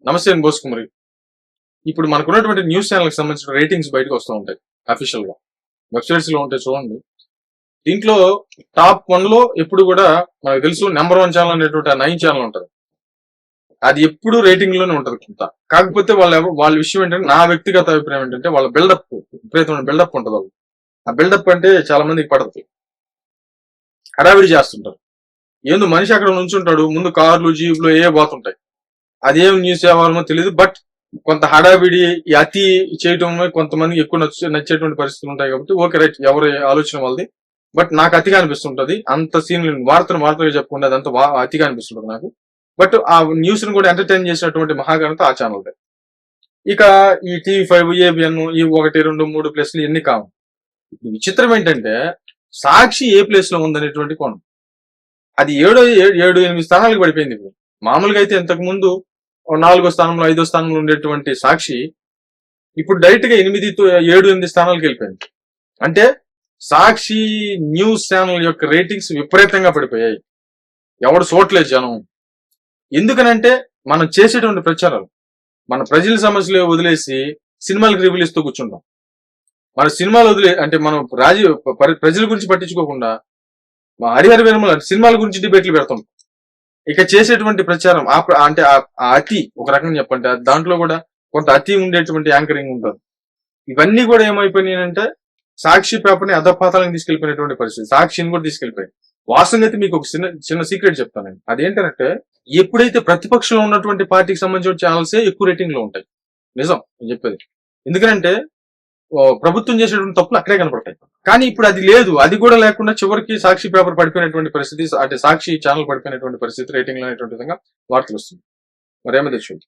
నమస్తే అండి బోస్ కుమారి. ఇప్పుడు మనకున్నటువంటి న్యూస్ ఛానల్కి సంబంధించిన రేటింగ్స్ బయటకు వస్తూ ఉంటాయి అఫీషియల్ గా, వెబ్సైట్స్ లో ఉంటాయి చూడండి. దీంట్లో టాప్ 1 లో ఎప్పుడు కూడా మనకు తెలుసు నెంబర్ 1 ఛానల్ అనేటువంటి 9 ఛానల్ ఉంటుంది. అది ఎప్పుడు రేటింగ్ లోనే ఉంటది కొంత. కాకపోతే వాళ్ళ విషయం ఏంటంటే, నా వ్యక్తిగత అభిప్రాయం ఏంటంటే, వాళ్ళ బిల్డప్, విపరీతమైన బిల్డప్ ఉంటుంది. వాళ్ళు ఆ బిల్డప్ అంటే చాలా మందికి పడదు, హడావిడి చేస్తుంటారు. ఏందో మనిషి అక్కడ నుంచుంటాడు, ముందు కార్లు జీపులు ఏ పోతుంటాయి, అదేం న్యూస్ వ్యవహారమో తెలియదు. బట్ కొంత హడావిడి, ఈ అతి చేయటం కొంతమందికి ఎక్కువ నచ్చేటువంటి పరిస్థితులు ఉంటాయి. కాబట్టి ఓకే రైట్, ఎవరి ఆలోచన వాళ్ళది. బట్ నాకు అతిగా అనిపిస్తుంటది. అంత సీన్ వార్తగా చెప్పుకుంటే అదంతా అతిగా అనిపిస్తుంటది నాకు. బట్ ఆ న్యూస్ ని కూడా ఎంటర్టైన్ చేసినటువంటి మహాఘనత ఆ ఛానల్. ఇక ఈ TV5, ABN, ఈ 1, 2, 3 ప్లేస్లు ఎన్ని కావు. విచిత్రం ఏంటంటే, సాక్షి ఏ ప్లేస్ లో ఉందనేటువంటి కోణం. అది 7-8 స్థానాలకు పడిపోయింది. ఇప్పుడు మామూలుగా అయితే ఇంతకు ముందు 4వ స్థానంలో 5వ స్థానంలో ఉండేటువంటి సాక్షి ఇప్పుడు డైరెక్ట్ గా 7-8 స్థానాలకు వెళ్ళిపోయింది. అంటే సాక్షి న్యూస్ ఛానల్ యొక్క రేటింగ్స్ విపరీతంగా పడిపోయాయి. ఎవడు చూడలేదు జనం. ఎందుకనంటే మనం చేసేటువంటి ప్రచారాలు, మన ప్రజల సమస్యలు వదిలేసి సినిమాలకు రివ్యూలు ఇస్తూ కూర్చుంటాం. మన సినిమాలు అంటే మనం ప్రజల గురించి పట్టించుకోకుండా హరిహర వేరముల సినిమాల గురించి డిబేట్లు పెడతాం. ఇక చేసేటువంటి ప్రచారం అంటే అతి, ఒక రకంగా చెప్పంటే దాంట్లో కూడా కొంత అతి ఉండేటువంటి యాంకరింగ్ ఉంటుంది. ఇవన్నీ కూడా ఏమైపోయినాయంటే సాక్షి పేపర్ని అధపాతాలను తీసుకెళ్లిపోయినటువంటి పరిస్థితి. సాక్షిని కూడా తీసుకెళ్లిపోయాయి. వాస్తవంగా అయితే మీకు ఒక చిన్న సీక్రెట్ చెప్తాను. అదేంటంటే, ఎప్పుడైతే ప్రతిపక్షంలో ఉన్నటువంటి పార్టీకి సంబంధించిన ఛానల్సే ఎక్కువ రేటింగ్ లో ఉంటాయి. నిజం నేను చెప్పేది. ఎందుకంటే ప్రభుత్వం చేసేటువంటి తప్పులు అక్కడే కనపడతాయి. కానీ ఇప్పుడు అది లేదు. అది కూడా లేకుండా చివరికి సాక్షి పేపర్ పడిపోయినటువంటి పరిస్థితి, అంటే సాక్షి ఛానల్ పడిపోయినటువంటి పరిస్థితి, రేటింగ్ అనేటువంటి విధంగా వార్తలు వస్తుంది. మరేమో తెచ్చుకుంది.